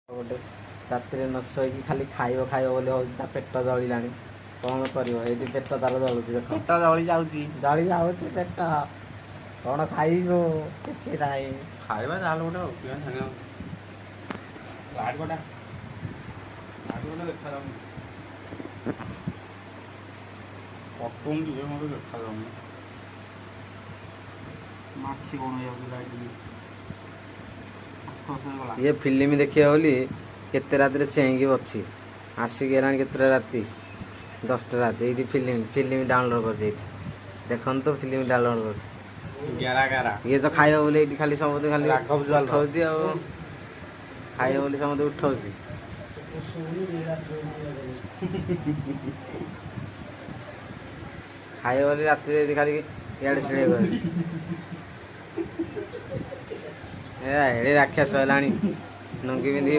गोटे रात न शोक खाली खाइब खाइब बोली हूँ पेट जलिलानी कौन कर पेट तार जलुची देख पेट जली जाऊँगी जली जाऊँ पेट कौन खाइब कि ना खाଇବା ଯାହାହେଲେ ଗୋଟେ ପିଇବା ସାଙ୍ଗେ ଲାଇଟ୍ ଗୋଟା ଦେଖାଯାଉନି କଟୁନି ଟିକେ ମୋତେ ଦେଖାଯାଉନି ମାଛି କ'ଣ ହେଇଯାଉଛି ଲାଇଟ୍ ये फिल्म देखिए बोली केते रात चेईकी अच्छी आसिक केतटा राति 10टा रात ये फिल्म डाउनलोड कर देखन तो फिल्म डाउनलोड कर ये तो खाइब बोले ये खाली समझ खाली उठाऊँ खाइब बोली समझ उठाऊँ खाइब बोली रात खाली इे सिड़े राक्षस है नंगी पिंधि